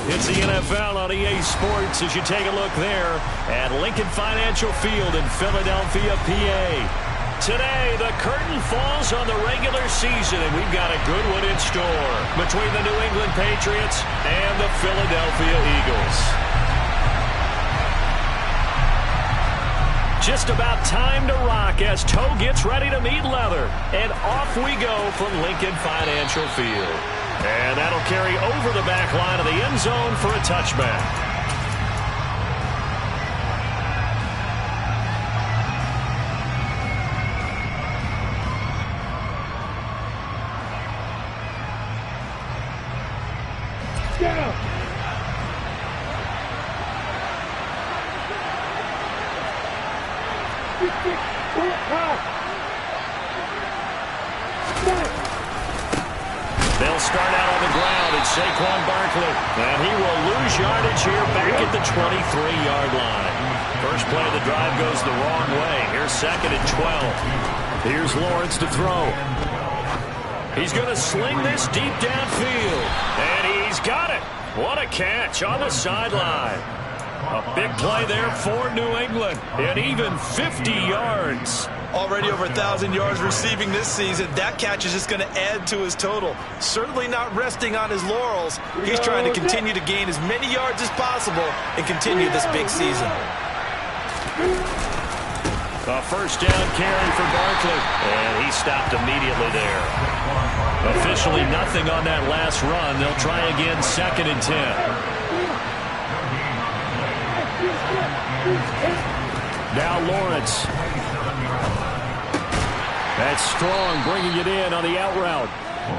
It's the NFL on EA Sports as you take a look there at Lincoln Financial Field in Philadelphia, PA. Today, the curtain falls on the regular season, and we've got a good one in store between the New England Patriots and the Philadelphia Eagles. Just about time to rock as toe gets ready to meet leather. And off we go from Lincoln Financial Field. And that'll carry over the back line of the end zone for a touchback. They'll start out on the ground. It's Saquon Barkley. And he will lose yardage here back at the 23-yard line. First play of the drive goes the wrong way. Here's second and 12. Here's Lawrence to throw. He's going to sling this deep downfield. And he's got it. What a catch on the sideline. A big play there for New England. And even 50 yards. Already over 1,000 yards receiving this season. That catch is just going to add to his total. Certainly not resting on his laurels. He's trying to continue to gain as many yards as possible and continue this big season. A first down carry for Barkley. And he stopped immediately there. Officially nothing on that last run. They'll try again, second and 10. Now Lawrence. That's Strong bringing it in on the out route.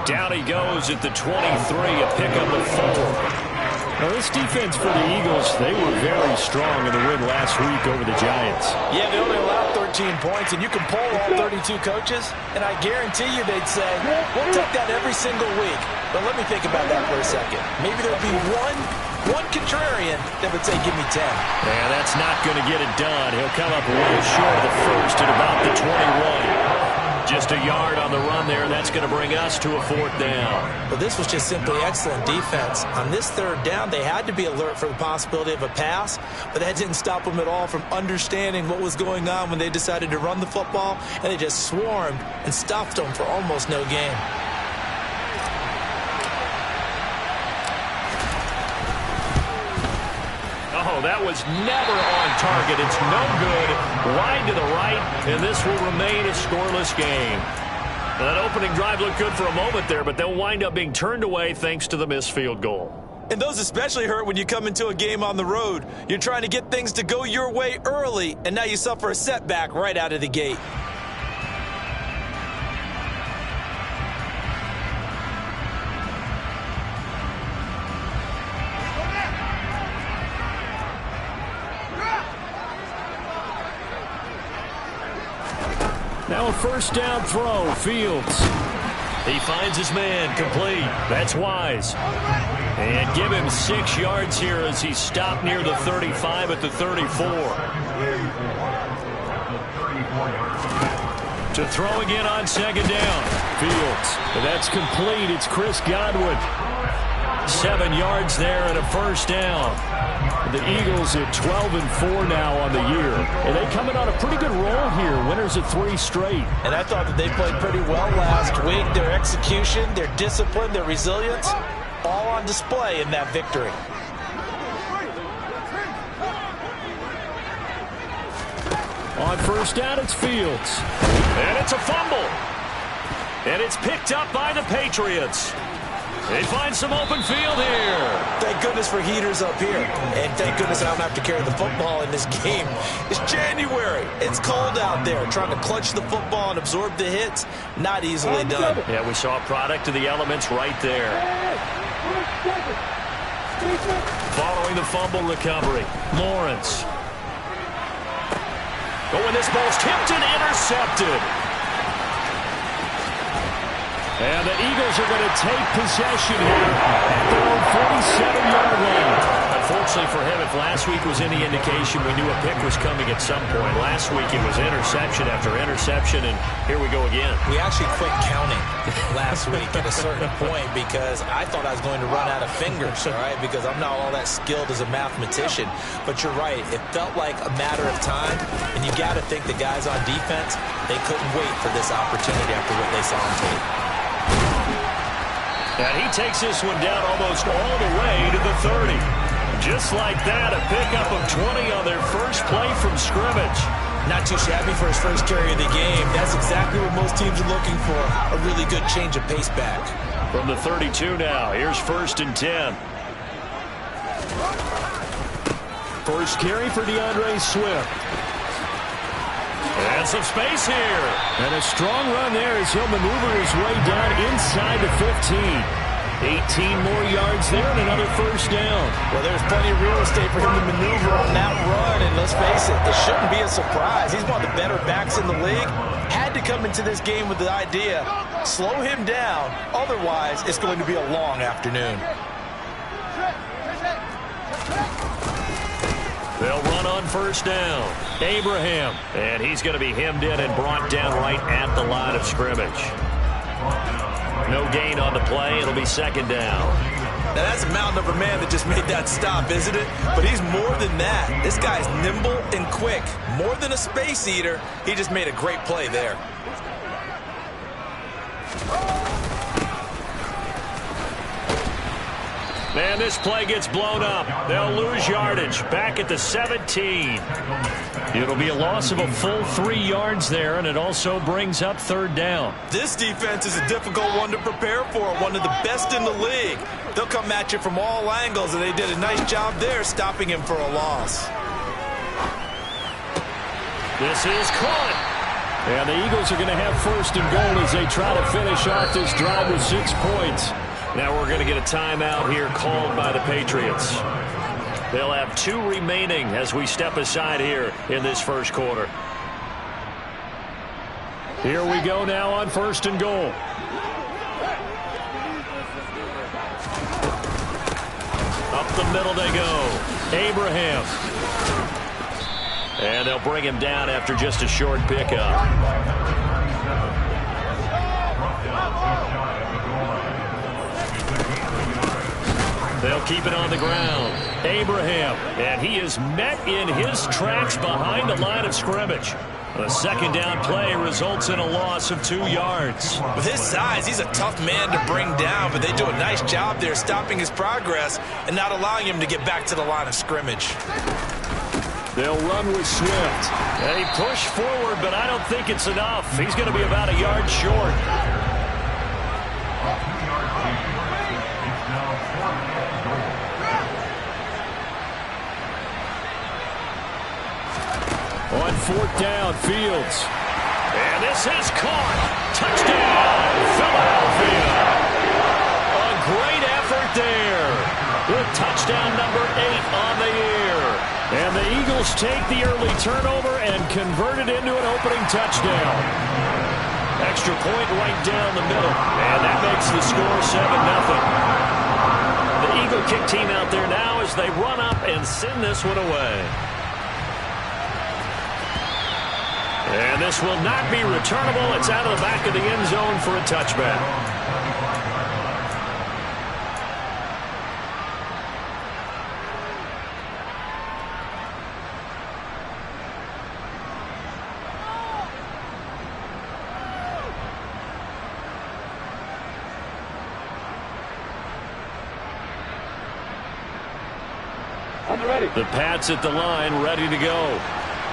Down he goes at the 23, a pickup of 4. Now this defense for the Eagles, they were very strong in the win last week over the Giants. Yeah, they only allowed 13 points, and you can poll all 32 coaches, and I guarantee you they'd say, we'll take that every single week. But let me think about that for a second. Maybe there'll be one contrarian that would say, give me 10. Yeah, that's not going to get it done. He'll come up way short of the first at about the 21. Just a yard on the run there. That's going to bring us to a fourth down. Well, this was just simply excellent defense. On this third down, they had to be alert for the possibility of a pass, but that didn't stop them at all from understanding what was going on when they decided to run the football, and they just swarmed and stopped them for almost no gain. Oh, that was never on target. It's no good. Wide to the right, and this will remain a scoreless game. That opening drive looked good for a moment there, but they'll wind up being turned away thanks to the missed field goal. And those especially hurt when you come into a game on the road. You're trying to get things to go your way early, and now you suffer a setback right out of the gate. Now a first down throw, Fields. He finds his man, complete. That's Wise. And give him 6 yards here as he stopped near the 35 at the 34. To throw again on second down. Fields. That's complete. It's Chris Godwin. 7 yards there and a first down. The Eagles at 12-4 now on the year. And they come in on a pretty good roll here. Winners of 3 straight. And I thought that they played pretty well last week. Their execution, their discipline, their resilience, all on display in that victory. On first down, it's Fields. And it's a fumble. And it's picked up by the Patriots. They find some open field here. Thank goodness for heaters up here. And thank goodness I don't have to carry the football in this game. It's January. It's cold out there. Trying to clutch the football and absorb the hits, not easily done. Yeah, we saw a product of the elements right there. Following the fumble recovery, Lawrence. Oh, and this ball's tipped and intercepted. And the Eagles are going to take possession here at their own 47-yard line. Unfortunately for him, it if last week was any indication, we knew a pick was coming at some point. Last week it was interception after interception, and here we go again. We actually quit counting last week at a certain point because I thought I was going to run out of fingers, all right, because I'm not all that skilled as a mathematician. But you're right. It felt like a matter of time, and you got to think the guys on defense, they couldn't wait for this opportunity after what they saw on tape. And he takes this one down almost all the way to the 30. Just like that, a pickup of 20 on their first play from scrimmage. Not too shabby for his first carry of the game. That's exactly what most teams are looking for, a really good change of pace back. From the 32 now, here's 1st and 10. First carry for DeAndre Swift. And some space here. And a strong run there as he'll maneuver his way down inside the 15. 18 more yards there and another first down. Well, there's plenty of real estate for him to maneuver on that run, and let's face it, it shouldn't be a surprise. He's one of the better backs in the league. Had to come into this game with the idea, slow him down, otherwise it's going to be a long afternoon. They'll run on first down. Abraham, and he's going to be hemmed in and brought down right at the line of scrimmage. No gain on the play. It'll be 2nd down. Now, that's a mountain of a man that just made that stop, isn't it? But he's more than that. This guy's nimble and quick. More than a space eater, he just made a great play there. Man, this play gets blown up. They'll lose yardage. Back at the 17. It'll be a loss of a full 3 yards there, and it also brings up 3rd down. This defense is a difficult one to prepare for, one of the best in the league. They'll come at you from all angles, and they did a nice job there stopping him for a loss. This is caught. And the Eagles are going to have 1st and goal as they try to finish off this drive with 6 points. Now we're going to get a timeout here called by the Patriots. They'll have 2 remaining as we step aside here in this first quarter. Here we go now on 1st and goal. Up the middle they go. Abraham. And they'll bring him down after just a short pickup. They'll keep it on the ground. Abraham, and he is met in his tracks behind the line of scrimmage. A 2nd down play results in a loss of 2 yards. With his size, he's a tough man to bring down, but they do a nice job there stopping his progress and not allowing him to get back to the line of scrimmage. They'll run with Swift. They push forward, but I don't think it's enough. He's going to be about a yard short. On 4th down, Fields. And this is caught. Touchdown, Philadelphia. A great effort there. With touchdown number 8 on the year. And the Eagles take the early turnover and convert it into an opening touchdown. Extra point right down the middle. And that makes the score 7-0. The Eagle kick team out there now as they run up and send this one away. And this will not be returnable. It's out of the back of the end zone for a touchback. The Pats at the line, ready to go.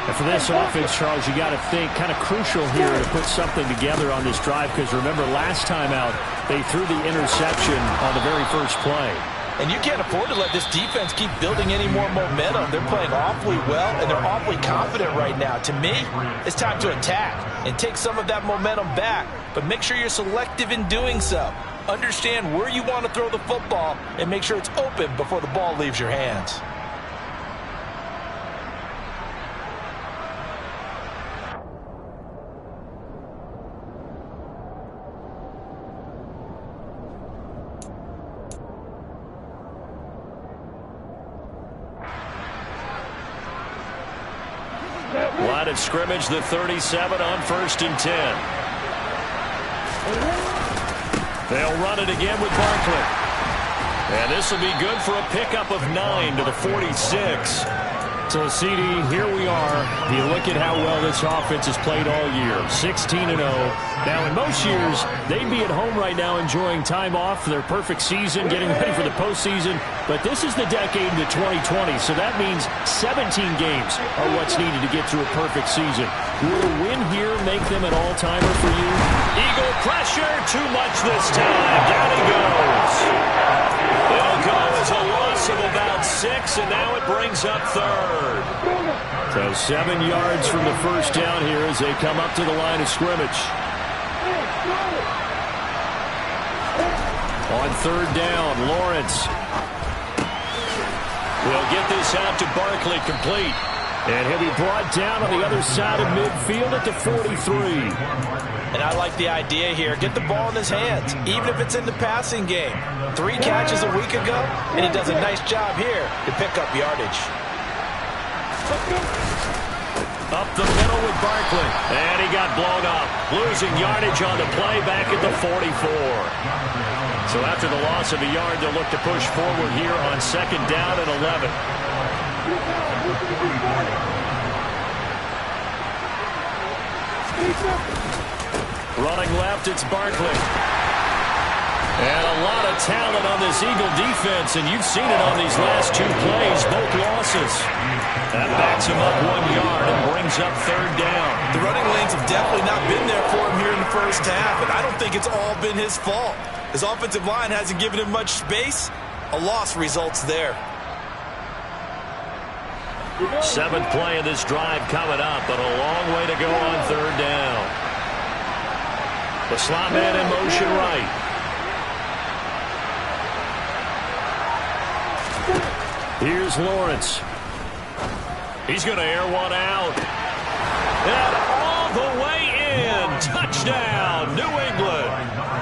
And for this offense, Charles, you got to think kind of crucial here to put something together on this drive, because remember last time out they threw the interception on the very first play. And you can't afford to let this defense keep building any more momentum. They're playing awfully well, and they're awfully confident right now. To me, it's time to attack and take some of that momentum back, but make sure you're selective in doing so. Understand where you want to throw the football and make sure it's open before the ball leaves your hands. Line of scrimmage, the 37 on 1st and 10. They'll run it again with Barkley. And this will be good for a pickup of 9 to the 46. So, CD, here we are. You look at how well this offense has played all year, 16-0. Now, in most years, they'd be at home right now enjoying time off for their perfect season, getting ready for the postseason. But this is the decade into 2020, so that means 17 games are what's needed to get through a perfect season. Will a win here make them an all-timer for you? Eagle pressure, too much this time. Down he goes. It'll go as a loss of about 6, and now it brings up 3rd. So 7 yards from the first down here as they come up to the line of scrimmage. On 3rd down, Lawrence will get this out to Barkley, complete. And he'll be brought down on the other side of midfield at the 43. And I like the idea here. Get the ball in his hands, even if it's in the passing game. 3 catches a week ago, and he does a nice job here to pick up yardage. Up the middle with Barkley. And he got blown up. Losing yardage on the play back at the 44. So after the loss of a yard, they'll look to push forward here on 2nd down and 11. Running left, it's Barkley. And a lot of talent on this Eagle defense, and you've seen it on these last 2 plays, both losses. That backs him up 1 yard and brings up 3rd down. The running lanes have definitely not been there for him here in the first half, and I don't think it's all been his fault. His offensive line hasn't given him much space. A loss results there. 7th play of this drive coming up, but a long way to go on 3rd down. The slot man in motion right. Here's Lawrence. He's going to air one out. And all the way in. Touchdown, New England.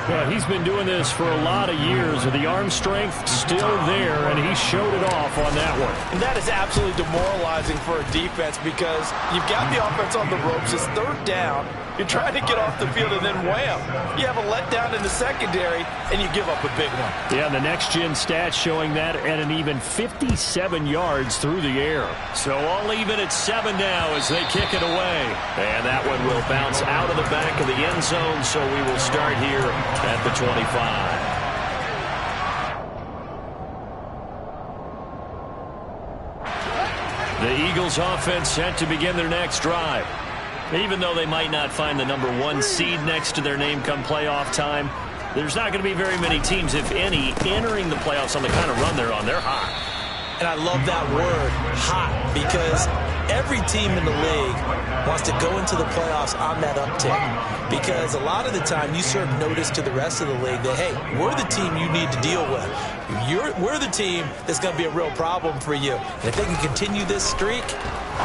Well, he's been doing this for a lot of years. The arm strength still there, and he showed it off on that one. And that is absolutely demoralizing for a defense because you've got the offense on the ropes. It's 3rd down. You're trying to get off the field, and then wham. You have a letdown in the secondary, and you give up a big one. Yeah, the next-gen stats showing that at an even 57 yards through the air. So all even at 7 now as they kick it away. And that one will bounce out of the back of the end zone, so we will start here at the 25. The Eagles offense set to begin their next drive. Even though they might not find the #1 seed next to their name come playoff time, there's not going to be very many teams, if any, entering the playoffs on the kind of run they're on. They're hot. And I love that word, hot, because every team in the league wants to go into the playoffs on that uptick. Because a lot of the time you serve notice to the rest of the league that, hey, we're the team you need to deal with. We're the team that's going to be a real problem for you. And if they can continue this streak,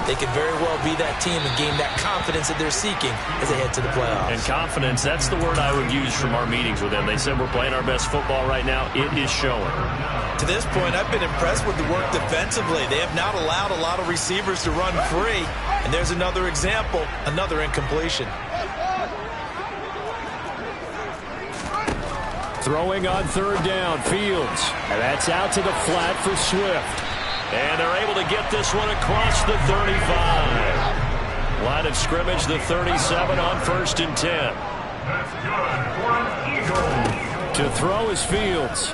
they could very well be that team and gain that confidence that they're seeking as they head to the playoffs. And confidence, that's the word I would use from our meetings with them. They said we're playing our best football right now. It is showing. To this point, I've been impressed with the work defensively. They have not allowed a lot of receivers to run free. And there's another example, another incompletion. Throwing on 3rd down, Fields. And that's out to the flat for Swift. And they're able to get this one across the 35. Line of scrimmage, the 37 on 1st and 10. To throw is Fields.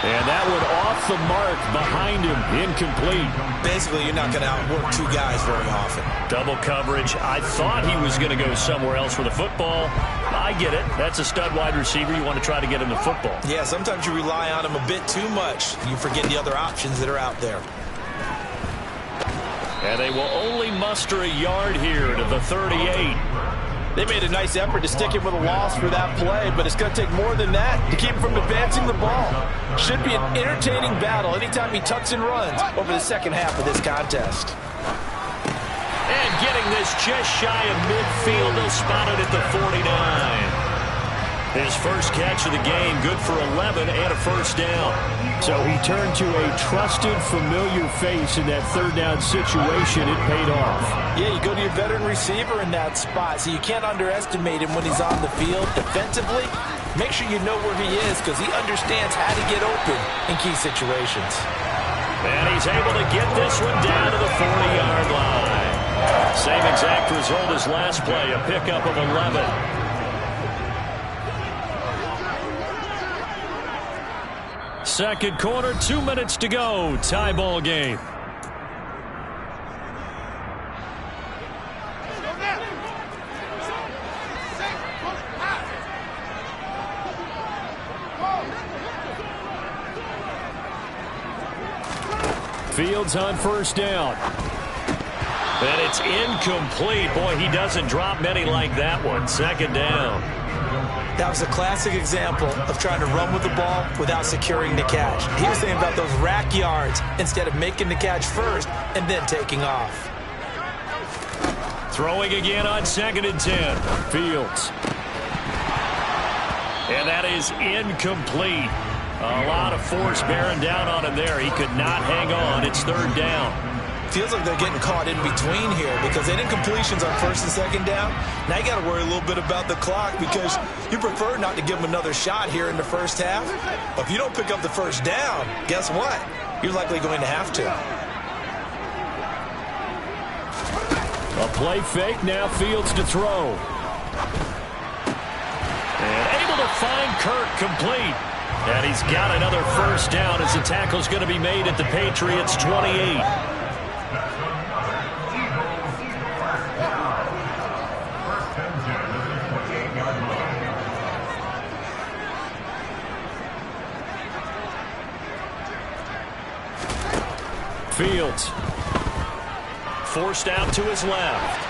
And that one off the mark behind him, incomplete. Basically, you're not going to outwork 2 guys very often. Double coverage. I thought he was going to go somewhere else with the football. I get it. That's a stud wide receiver. You want to try to get him the football. Yeah, sometimes you rely on him a bit too much. You forget the other options that are out there. And they will only muster a yard here to the 38. They made a nice effort to stick him with a loss for that play, but it's going to take more than that to keep him from advancing the ball. Should be an entertaining battle anytime he tucks and runs over the second half of this contest. And getting this just shy of midfield, they'll spot it at the 49. His first catch of the game, good for 11 and a first down. So he turned to a trusted, familiar face in that third down situation. It paid off. Yeah, you go to your veteran receiver in that spot, so you can't underestimate him when he's on the field defensively. Make sure you know where he is because he understands how to get open in key situations. And he's able to get this one down to the 40-yard line. Same exact result as last play, a pickup of 11. Second quarter, 2 minutes to go. Tie ball game. Fields on first down. And it's incomplete. Boy, he doesn't drop many like that one. Second down. That was a classic example of trying to run with the ball without securing the catch. He was thinking about those rack yards instead of making the catch first and then taking off. Throwing again on 2nd and 10. Fields. And that is incomplete. A lot of force bearing down on him there. He could not hang on. It's third down. Feels like they're getting caught in between here because they did incompletions on first and second down. Now you got to worry a little bit about the clock because you prefer not to give them another shot here in the first half. But if you don't pick up the first down, guess what? You're likely going to have to. A play fake, now Fields to throw. And able to find Kirk complete. And he's got another first down as the tackle's going to be made at the Patriots' 28. Fields. Forced out to his left.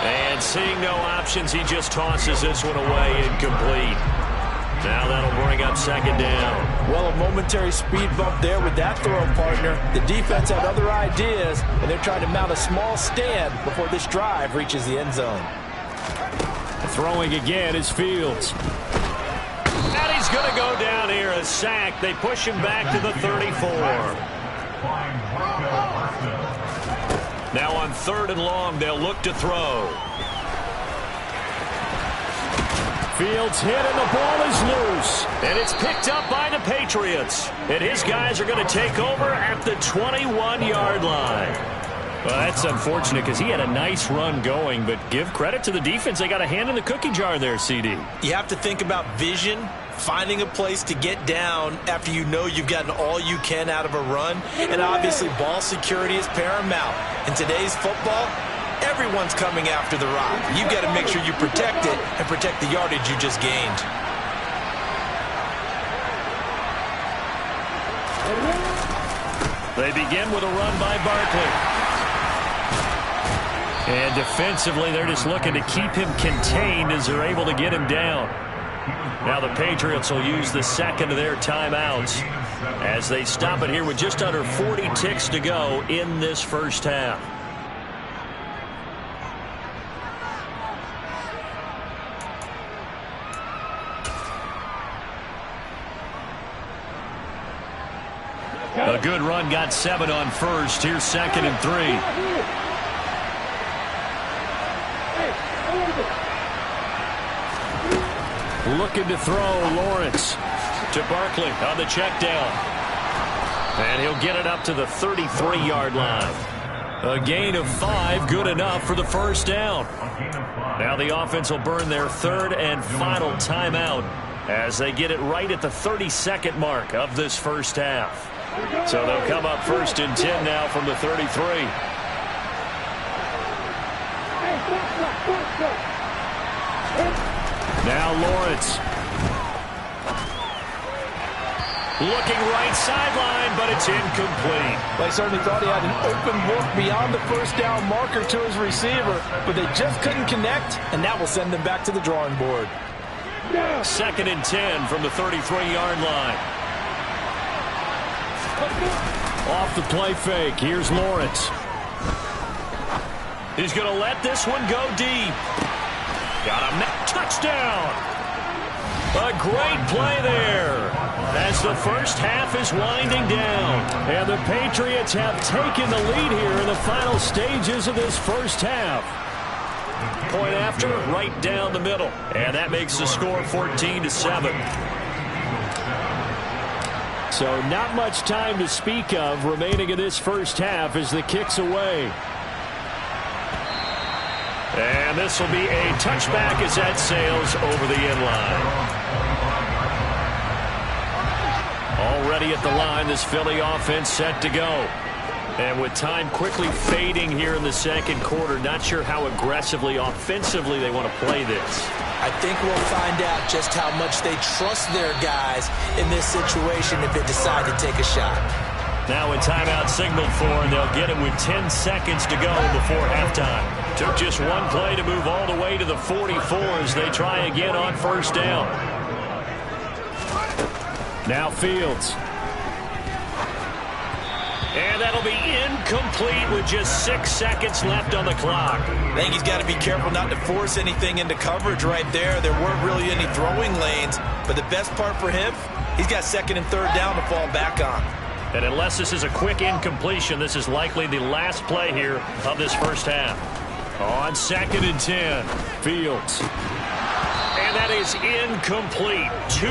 And seeing no options, he just tosses this one away, incomplete. Now that'll bring up second down. Well, a momentary speed bump there with that throw, partner. The defense had other ideas, and they're trying to mount a small stand before this drive reaches the end zone. Throwing again is Fields. And he's going to go down here, a sack. They push him back to the 34. Now on 3rd and long, they'll look to throw. Fields hit and the ball is loose. And it's picked up by the Patriots. And his guys are going to take over at the 21-yard line. Well, that's unfortunate because he had a nice run going, but give credit to the defense. They got a hand in the cookie jar there, CD. You have to think about vision, finding a place to get down after you know you've gotten all you can out of a run. And obviously, ball security is paramount. In today's football, everyone's coming after the rock. You've got to make sure you protect it and protect the yardage you just gained. They begin with a run by Barkley. And defensively, they're just looking to keep him contained as they're able to get him down. Now the Patriots will use the second of their timeouts as they stop it here with just under 40 ticks to go in this first half. A good run, got 7 on first. Here's 2nd and 3. Looking to throw, Lawrence. To Barkley on the check down. And he'll get it up to the 33-yard line. A gain of 5, good enough for the first down. Now the offense will burn their 3rd and final timeout as they get it right at the 32nd mark of this first half. So they'll come up 1st and 10 now from the 33. Now Lawrence. Looking right sideline, but it's incomplete. Well, I certainly thought he had an open look beyond the first down marker to his receiver, but they just couldn't connect, and that will send them back to the drawing board. 2nd and 10 from the 33-yard line. Off the play fake. Here's Lawrence. He's going to let this one go deep. Got a touchdown. A great play there as the first half is winding down. And the Patriots have taken the lead here in the final stages of this first half. Point after, right down the middle. And that makes the score 14-7. So not much time to speak of remaining in this first half as the kick's away. And this will be a touchback as that sails over the end line. Already at the line, this Philly offense set to go. And with time quickly fading here in the second quarter, not sure how aggressively, offensively they want to play this. I think we'll find out just how much they trust their guys in this situation if they decide to take a shot. Now a timeout signaled for, and they'll get it with 10 seconds to go before halftime. Took just one play to move all the way to the 44 as they try again on first down. Now Fields. And that'll be incomplete with just 6 seconds left on the clock. I think he's got to be careful not to force anything into coverage right there. There weren't really any throwing lanes, but the best part for him, he's got second and third down to fall back on. And unless this is a quick incompletion, this is likely the last play here of this first half. On 2nd and 10, Fields. And that is incomplete. 2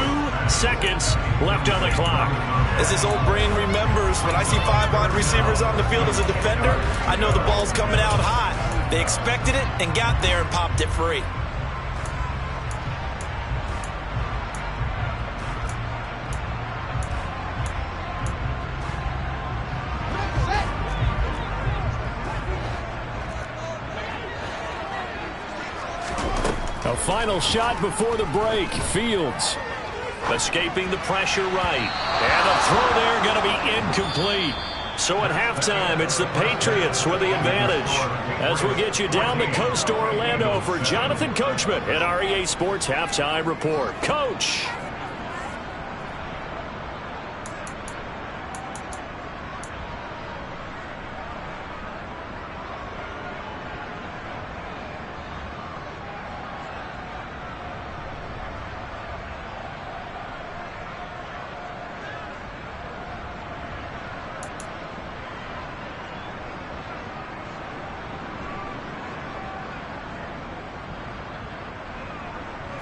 seconds left on the clock. As his old brain remembers, when I see 5 wide receivers on the field as a defender, I know the ball's coming out hot. They expected it and got there and popped it free. A final shot before the break. Fields. Escaping the pressure right. And the throw there going to be incomplete. So at halftime, it's the Patriots with the advantage. As we'll get you down the coast to Orlando for Jonathan Coachman at our EA Sports Halftime Report. Coach.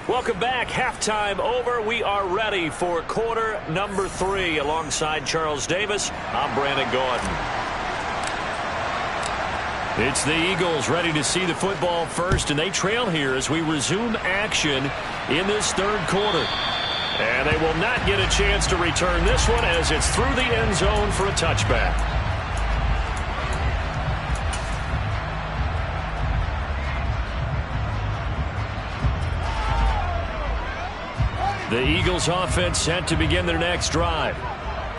Welcome back. Halftime over. We are ready for quarter number 3. Alongside Charles Davis, I'm Brandon Gordon. It's the Eagles ready to see the football first, and they trail here as we resume action in this third quarter. And they will not get a chance to return this one as it's through the end zone for a touchback. The Eagles offense set to begin their next drive.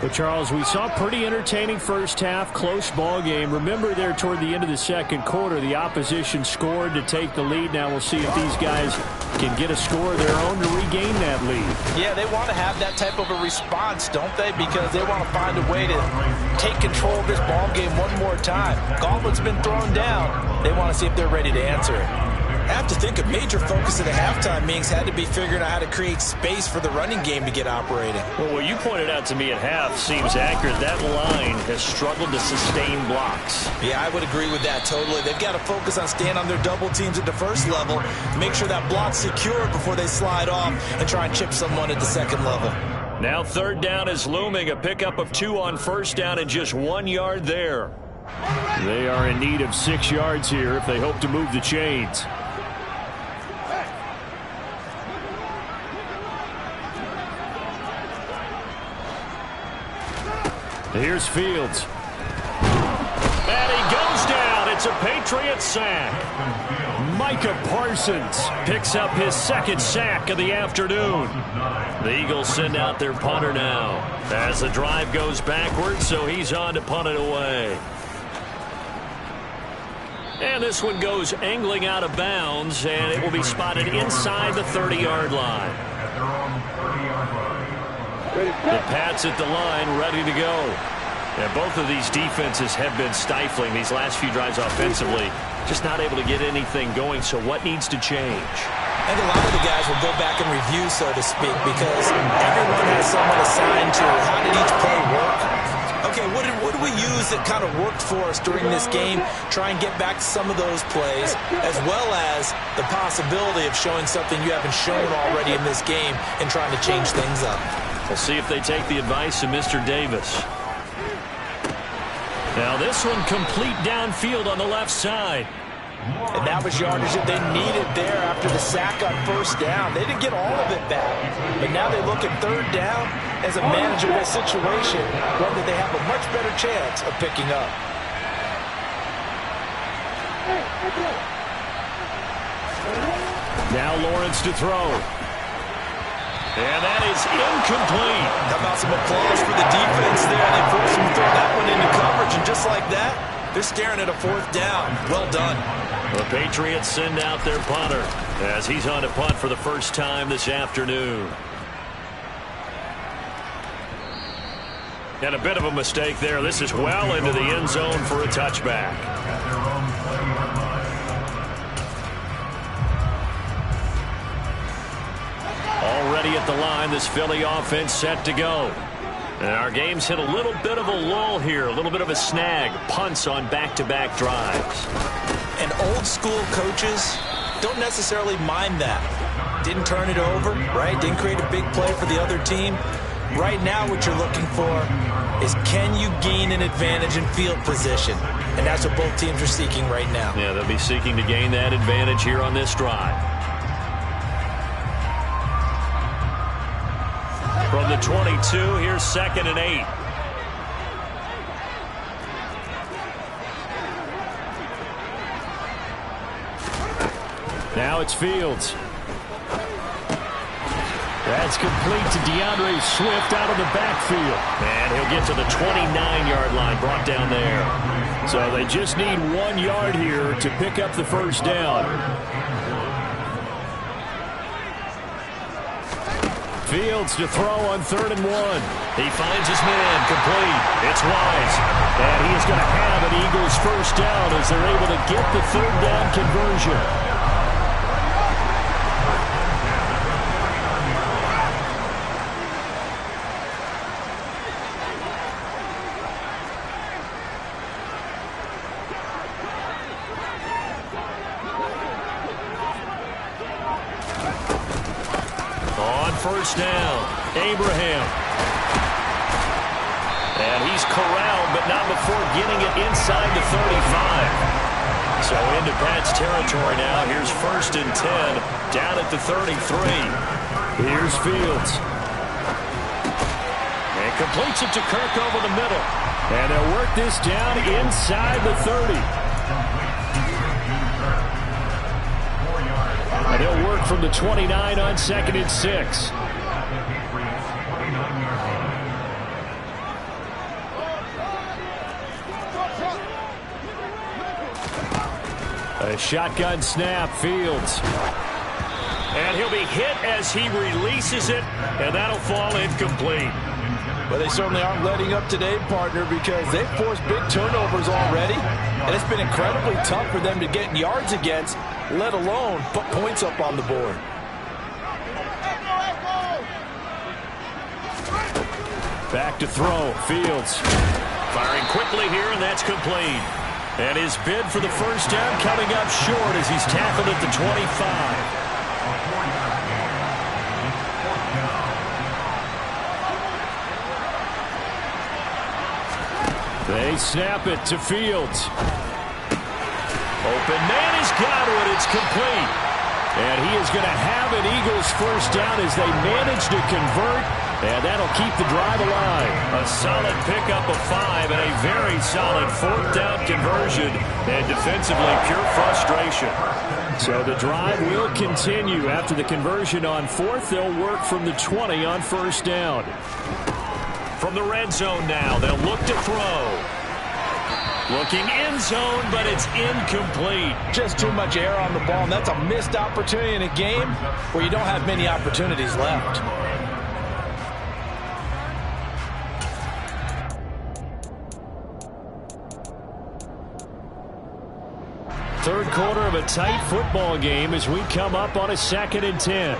But Charles, we saw a pretty entertaining first half, close ball game. Remember there toward the end of the second quarter, the opposition scored to take the lead. Now we'll see if these guys can get a score of their own to regain that lead. Yeah, they want to have that type of a response, don't they? Because they want to find a way to take control of this ball game one more time. Gauntlet's been thrown down. They want to see if they're ready to answer it. I have to think a major focus of the halftime meetings had to be figuring out how to create space for the running game to get operating. Well, what you pointed out to me at half seems accurate. That line has struggled to sustain blocks. Yeah, I would agree with that totally. They've got to focus on staying on their double teams at the first level, make sure that block's secure before they slide off and try and chip someone at the second level. Now third down is looming. A pickup of 2 on first down and just 1 yard there. They are in need of 6 yards here if they hope to move the chains. Here's Fields. And he goes down. It's a Patriots sack. Micah Parsons picks up his second sack of the afternoon. The Eagles send out their punter now as the drive goes backwards, so he's on to punt it away. And this one goes angling out of bounds, and it will be spotted inside the 30-yard line. The Pats at the line, ready to go. Yeah, both of these defenses have been stifling these last few drives offensively. Just not able to get anything going, so what needs to change? I think a lot of the guys will go back and review, so to speak, because everyone has someone assigned to how did each play work. Okay, what do we use that kind of worked for us during this game? Try and get back to some of those plays, as well as the possibility of showing something you haven't shown already in this game and trying to change things up. We'll see if they take the advice of Mr. Davis. Now this one complete downfield on the left side. And that was yardage that they needed there after the sack on first down. They didn't get all of it back, but now they look at third down as a manageable situation, one that they have a much better chance of picking up. Now Lawrence to throw. And that is incomplete. How about some applause for the defense there? They forced him to throw that one into coverage, and just like that, they're staring at a fourth down. Well done. The Patriots send out their punter as he's on to punt for the first time this afternoon. And a bit of a mistake there. This is well into the end zone for a touchback. Already at the line, this Philly offense set to go. And our game's hit a little bit of a lull here, a little bit of a snag. Punts on back-to-back drives. And old-school coaches don't necessarily mind that. Didn't turn it over, right? Didn't create a big play for the other team. Right now what you're looking for is, can you gain an advantage in field position? And that's what both teams are seeking right now. Yeah, they'll be seeking to gain that advantage here on this drive. From the 22, here's 2nd and 8. Now it's Fields. That's complete to DeAndre Swift out of the backfield. And he'll get to the 29-yard line, brought down there. So they just need 1 yard here to pick up the first down. Fields to throw on 3rd and 1. He finds his man, complete. It's Wise. And he is going to have an Eagles first down as they're able to get the 3rd down conversion. First down, Abraham. And he's corralled, but not before getting it inside the 35. So into Pat's territory now. Here's 1st and 10, down at the 33. Here's Fields. And completes it to Kirk over the middle. And they'll work this down inside the 30. And they'll work from the 29 on 2nd and 6. A shotgun snap, Fields. And he'll be hit as he releases it, and that'll fall incomplete. But they certainly aren't letting up today, partner, because they've forced big turnovers already, and it's been incredibly tough for them to get yards against, let alone put points up on the board. Back to throw, Fields. Firing quickly here, and that's complete. And his bid for the first down coming up short as he's tackled at the 25. They snap it to Fields. Open man has got it. It's complete. And he is going to have an Eagles first down as they manage to convert. And that'll keep the drive alive. A solid pickup of 5 and a very solid 4th down conversion. And defensively, pure frustration. So the drive will continue. After the conversion on 4th, they'll work from the 20 on 1st down. From the red zone now, they'll look to throw. Looking end zone, but it's incomplete. Just too much air on the ball, and that's a missed opportunity in a game where you don't have many opportunities left. Third quarter of a tight football game as we come up on a 2nd and 10.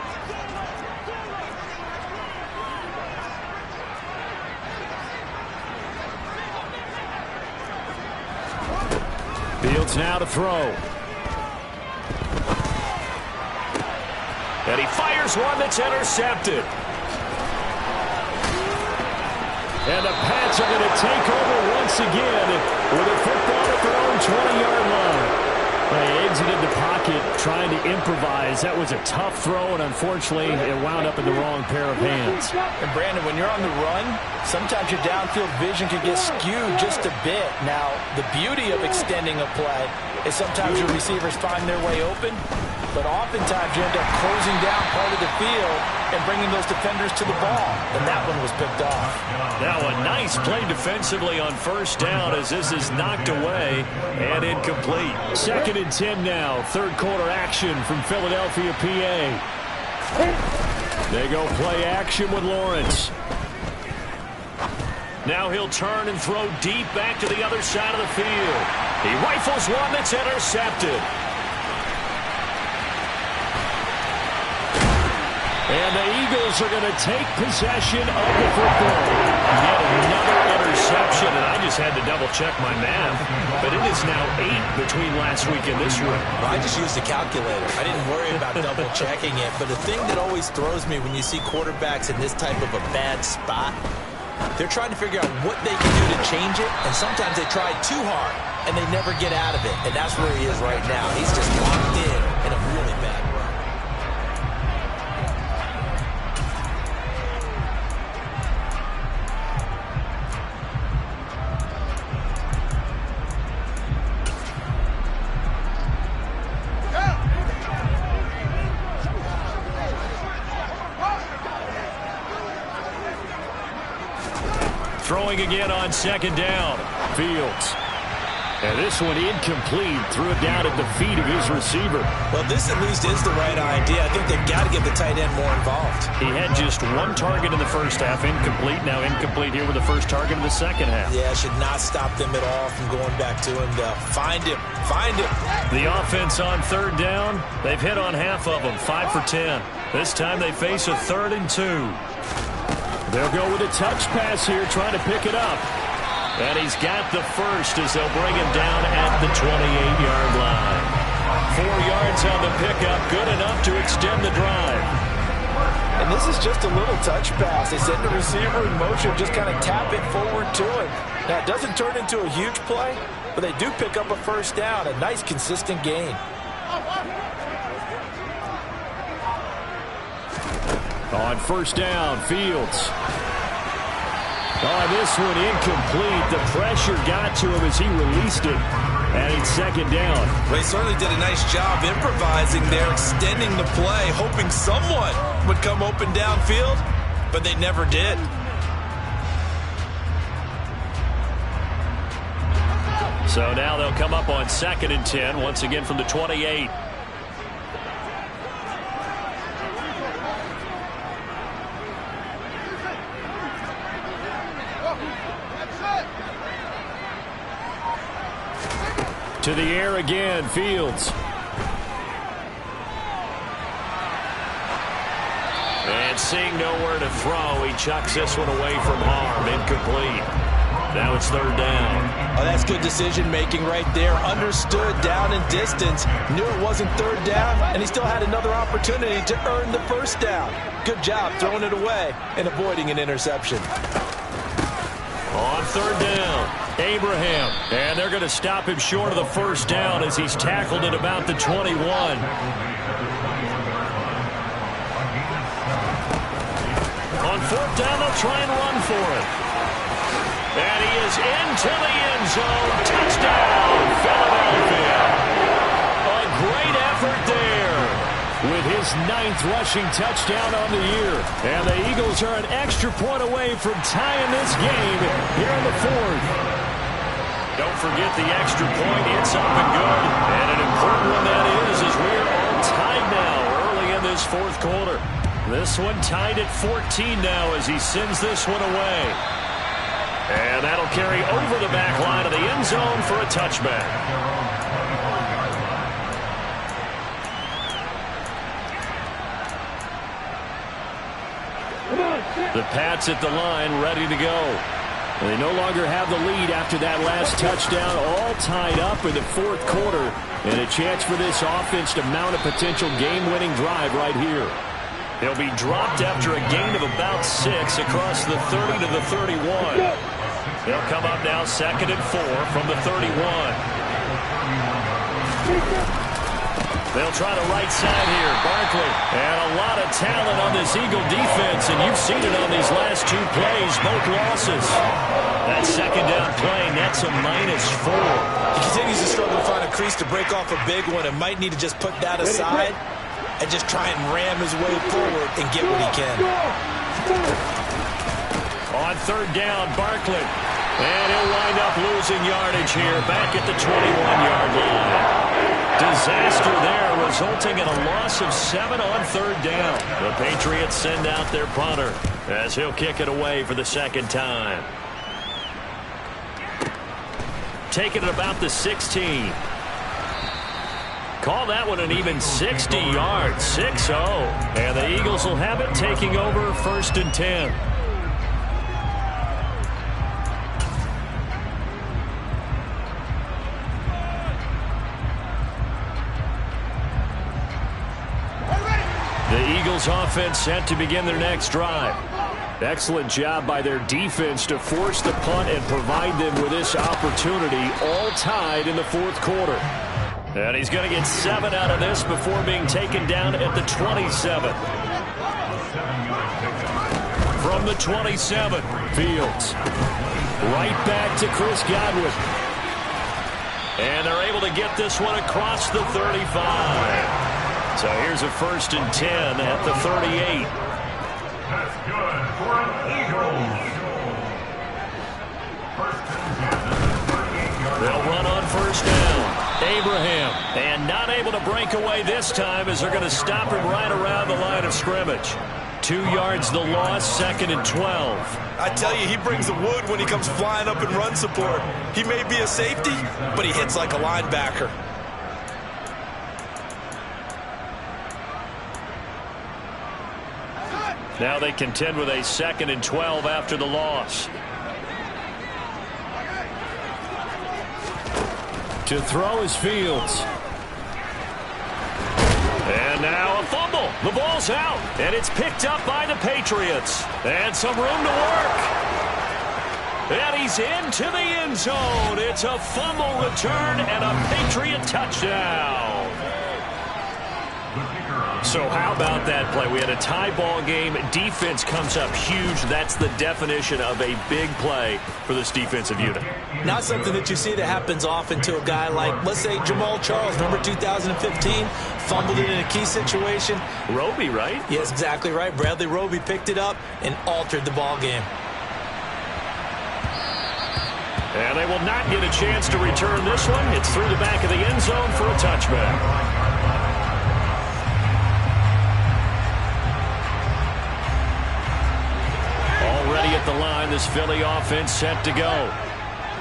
Fields now to throw. And he fires one that's intercepted. And the Pats are going to take over once again with a football at their own 20-yard line. They exited the pocket trying to improvise. That was a tough throw, and unfortunately, it wound up in the wrong pair of hands. And Brandon, when you're on the run, sometimes your downfield vision can get skewed just a bit. Now, the beauty of extending a play is sometimes your receivers find their way open, but oftentimes you end up closing down part of the field and bringing those defenders to the ball. And that one was picked off. Now a nice play defensively on first down as this is knocked away and incomplete. 2nd and 10 now. Third quarter action from Philadelphia, PA. They go play action with Lawrence. Now he'll turn and throw deep back to the other side of the field. He rifles one that's intercepted. And the Eagles are going to take possession of the football. Yet another interception, and I just had to double-check my math. But it is now 8 between last week and this week. Well, I just used a calculator. I didn't worry about double-checking it. But the thing that always throws me when you see quarterbacks in this type of a bad spot, they're trying to figure out what they can do to change it, and sometimes they try too hard, and they never get out of it. And that's where he is right now. He's just locked in a really bad run. Throwing again on 2nd down. Fields. And this one incomplete. Threw it down at the feet of his receiver. Well, this at least is the right idea. I think they've got to get the tight end more involved. He had just one target in the first half. Incomplete. Now incomplete here with the first target in the second half. Yeah, should not stop them at all from going back to him. Find him. Find him. The offense on 3rd down. They've hit on half of them. 5 for 10. This time they face a 3rd and 2. They'll go with a touch pass here, trying to pick it up. And he's got the first as they'll bring him down at the 28-yard line. 4 yards on the pickup, good enough to extend the drive. And this is just a little touch pass. They send the receiver in motion, just kind of tap it forward to him. Now, it doesn't turn into a huge play, but they do pick up a first down, a nice, consistent gain. On first down, Fields. This one incomplete. The pressure got to him as he released it. And it's 2nd down. They certainly did a nice job improvising there, extending the play, hoping someone would come open downfield, but they never did. So now they'll come up on 2nd and 10, once again from the 28. To the air again, Fields. And seeing nowhere to throw, he chucks this one away from harm. Incomplete. Now it's 3rd down. Oh, that's good decision-making right there. Understood down and distance. Knew it wasn't 3rd down, and he still had another opportunity to earn the first down. Good job throwing it away and avoiding an interception. On 3rd down, Abraham. And they're going to stop him short of the first down as he's tackled at about the 21. On 4th down, they'll try and run for it. And he is into the end zone. Touchdown, Philadelphia. A great effort there. With his 9th rushing touchdown on the year. And the Eagles are an extra point away from tying this game here in the 4th. Don't forget the extra point. It's up and good. And an important one that is, as we're all tied now early in this 4th quarter. This one tied at 14 now as he sends this one away. And that'll carry over the back line of the end zone for a touchback. The Pats at the line, ready to go. They no longer have the lead after that last touchdown, all tied up in the fourth quarter, and a chance for this offense to mount a potential game-winning drive right here. He'll be dropped after a gain of about 6 across the 30 to the 31. They'll come up now 2nd and 4 from the 31. They'll try the right side here. Barkley. And a lot of talent on this Eagle defense, and you've seen it on these last 2 plays, both losses. That second down play, that's a -4. He continues to struggle to find a crease to break off a big one and might need to just put that aside and just try and ram his way forward and get what he can. On 3rd down, Barkley. And he'll wind up losing yardage here back at the 21-yard line. Disaster there, resulting in a loss of 7 on 3rd down. The Patriots send out their punter as he'll kick it away for the 2nd time. Taking it about the 16. Call that one an even 60 yards, 6-0. And the Eagles will have it, taking over 1st and 10. The Eagles offense set to begin their next drive. Excellent job by their defense to force the punt and provide them with this opportunity, all tied in the 4th quarter. And he's going to get 7 out of this before being taken down at the 27. From the 27, Fields. Right back to Chris Godwin. And they're able to get this one across the 35. So here's a 1st and 10 at the 38. That's good for an Eagles. They'll run on 1st down. Abraham. And not able to break away this time as they're going to stop him right around the line of scrimmage. 2 yards the loss, 2nd and 12. I tell you, he brings the wood when he comes flying up in run support. He may be a safety, but he hits like a linebacker. Now they contend with a 2nd and 12 after the loss. To throw is Fields. And now a fumble. The ball's out, and it's picked up by the Patriots. And some room to work. And he's into the end zone. It's a fumble return and a Patriot touchdown. So how about that play? We had a tie ball game. Defense comes up huge. That's the definition of a big play for this defensive unit. Not something that you see that happens often to a guy like, let's say, Jamal Charles. Remember 2015? Fumbled it in a key situation. Roby, right? Yes, exactly right. Bradley Roby picked it up and altered the ball game. And they will not get a chance to return this one. It's through the back of the end zone for a touchback. Already at the line, this Philly offense set to go.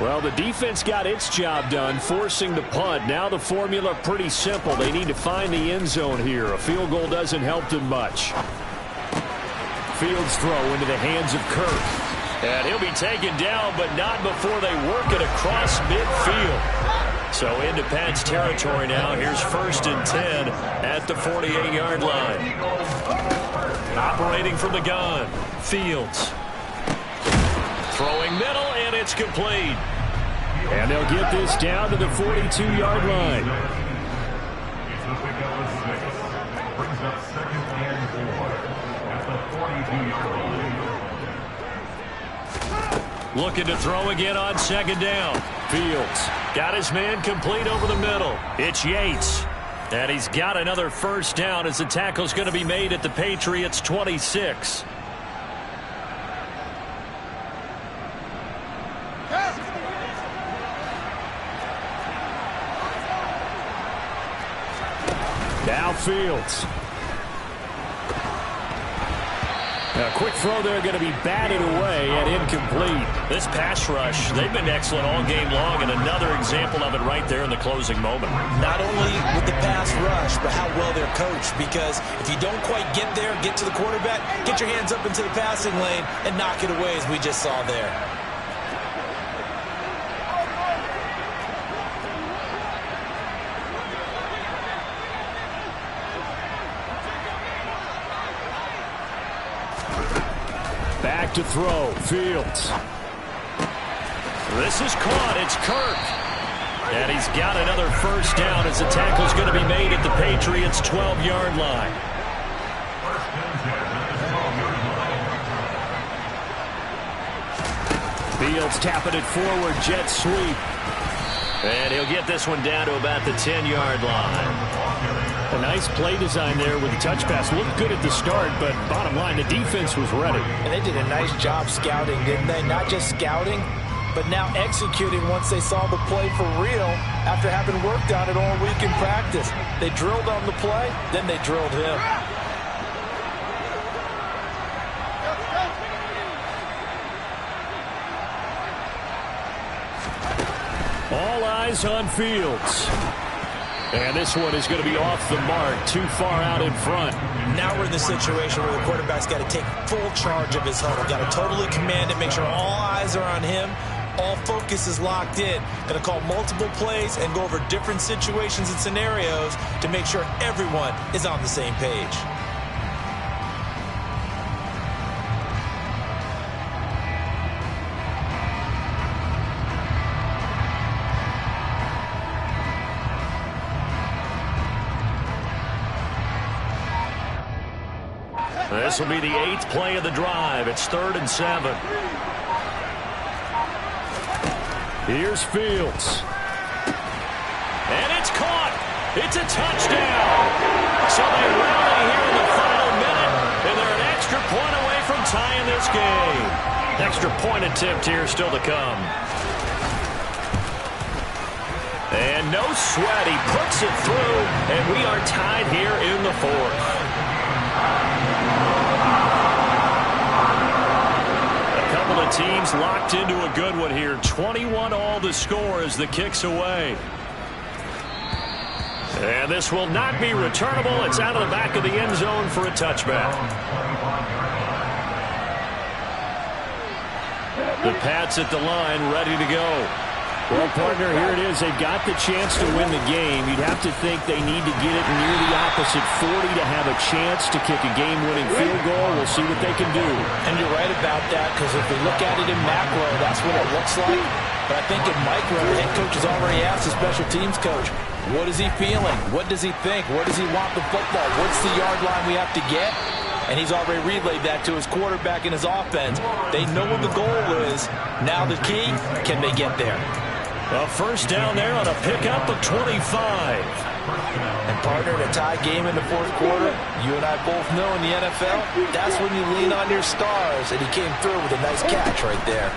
Well, the defense got its job done, forcing the punt. Now the formula pretty simple. They need to find the end zone here. A field goal doesn't help them much. Fields throw into the hands of Kirk. And he'll be taken down, but not before they work it across midfield. So into Pat's territory now. Here's 1st and 10 at the 48-yard line. Operating from the gun, Fields. Throwing middle, and it's complete. And they'll get this down to the 42-yard line. Brings up 2nd and 4 at the 42-yard line. Looking to throw again on 2nd down. Fields got his man complete over the middle. It's Yates. And he's got another 1st down as the tackle's going to be made at the Patriots' 26. Now Fields. A quick throw there going to be batted away and incomplete. This pass rush, they've been excellent all game long, and another example of it right there in the closing moment. Not only with the pass rush, but how well they're coached. Because if you don't quite get there, get to the quarterback, get your hands up into the passing lane and knock it away, as we just saw there. Back to throw. Fields. This is caught. It's Kirk. And he's got another first down as the tackle's going to be made at the Patriots' 12-yard line. Fields tapping it forward. Jet sweep. And he'll get this one down to about the 10-yard line. A nice play design there with the touch pass. Looked good at the start, but bottom line, the defense was ready. And they did a nice job scouting, didn't they? Not just scouting, but now executing once they saw the play for real after having worked on it all week in practice. They drilled on the play, then they drilled him. All eyes on Fields. And this one is going to be off the mark, too far out in front. Now we're in the situation where the quarterback's got to take full charge of his huddle. Got to totally command it, make sure all eyes are on him. All focus is locked in. Going to call multiple plays and go over different situations and scenarios to make sure everyone is on the same page. This will be the 8th play of the drive. It's 3rd and 7. Here's Fields. And it's caught. It's a touchdown. So they rally here in the final minute, and they're an extra point away from tying this game. Extra point attempt here still to come. And no sweat. He puts it through, and we are tied here in the 4th. Teams locked into a good one here. 21 all to score as the kick's away. And this will not be returnable. It's out of the back of the end zone for a touchback. The Pats at the line, ready to go. Well, partner, here it is. They've got the chance to win the game. You'd have to think they need to get it near the opposite 40 to have a chance to kick a game-winning field goal. We'll see what they can do. And you're right about that, because if we look at it in macro, that's what it looks like. But I think in micro, the head coach has already asked the special teams coach, what is he feeling? What does he think? Where does he want the football? What's the yard line we have to get? And he's already relayed that to his quarterback and his offense. They know what the goal is. Now the key, can they get there? A first down there on a pickup of 25. And partner, in a tie game in the 4th quarter, you and I both know in the NFL, that's when you lean on your stars, and he came through with a nice catch right there.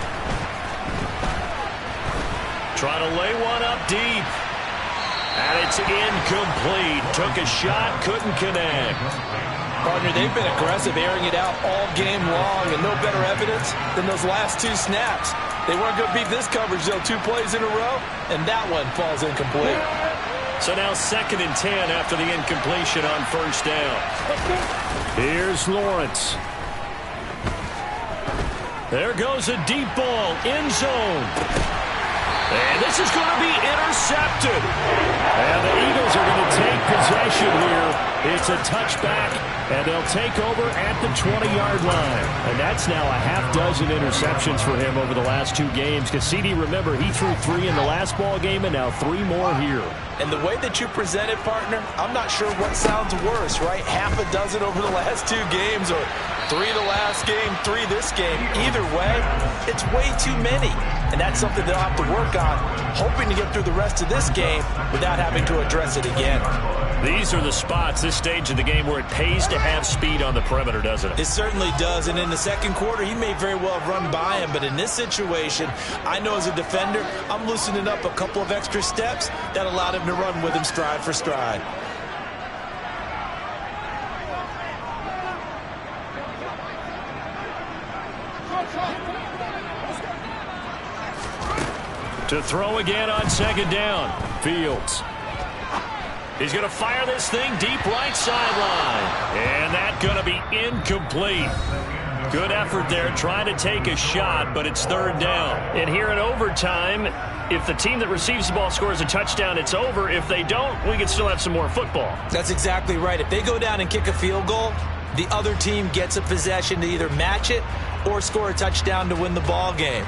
Trying to lay one up deep. And it's incomplete. Took a shot, couldn't connect. Partner, they've been aggressive, airing it out all game long, and no better evidence than those last 2 snaps. They weren't going to beat this coverage, though, 2 plays in a row, and that one falls incomplete. So now 2nd and 10 after the incompletion on first down. Here's Lawrence. There goes a deep ball, end zone. And this is going to be intercepted. And the Eagles are going to take possession here. It's a touchback, and they'll take over at the 20-yard line. And that's now a half dozen interceptions for him over the last 2 games. Because CD, remember, he threw 3 in the last ball game and now 3 more here. And the way that you present it, partner, I'm not sure what sounds worse, right? Half a dozen over the last 2 games, or 3 the last game, 3 this game. Either way, it's way too many. And that's something they'll have to work on, hoping to get through the rest of this game without having to address it again. These are the spots, this stage of the game, where it pays to have speed on the perimeter, doesn't it? It certainly does. And in the 2nd quarter, he may very well have run by him. But in this situation, I know as a defender, I'm loosening up a couple of extra steps that allowed him to run with him stride for stride. To throw again on second down. Fields. He's going to fire this thing deep right sideline. And that's going to be incomplete. Good effort there trying to take a shot, but it's third down. And here in overtime, if the team that receives the ball scores a touchdown, it's over. If they don't, we can still have some more football. That's exactly right. If they go down and kick a field goal, the other team gets a possession to either match it or score a touchdown to win the ball game.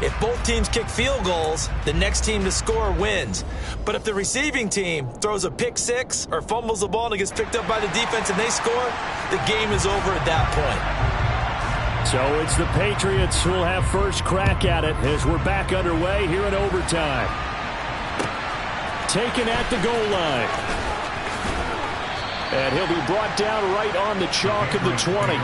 If both teams kick field goals, the next team to score wins. But if the receiving team throws a pick six or fumbles the ball and it gets picked up by the defense and they score, the game is over at that point. So it's the Patriots who will have first crack at it as we're back underway here in overtime. Taken at the goal line. And he'll be brought down right on the chalk of the 20.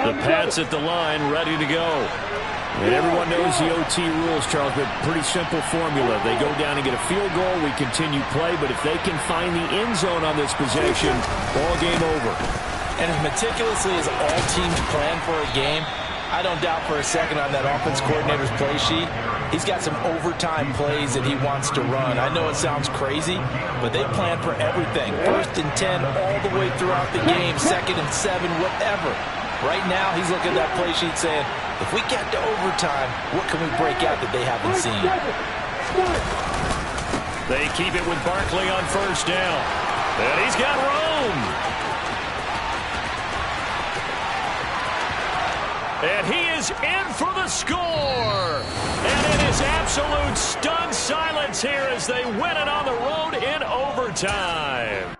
The Pats at the line, ready to go. And everyone knows the OT rules, Charles, but pretty simple formula. They go down and get a field goal, we continue play, but if they can find the end zone on this possession, ball game over. And as meticulously as all teams plan for a game, I don't doubt for a second on that offense coordinator's play sheet, he's got some overtime plays that he wants to run. I know it sounds crazy, but they plan for everything. 1st and 10 all the way throughout the game, 2nd and 7, whatever. Right now, he's looking at that play sheet saying, if we get to overtime, what can we break out that they haven't seen? They keep it with Barkley on first down. And he's got room. And he is in for the score. And it is absolute stunned silence here as they win it on the road in overtime.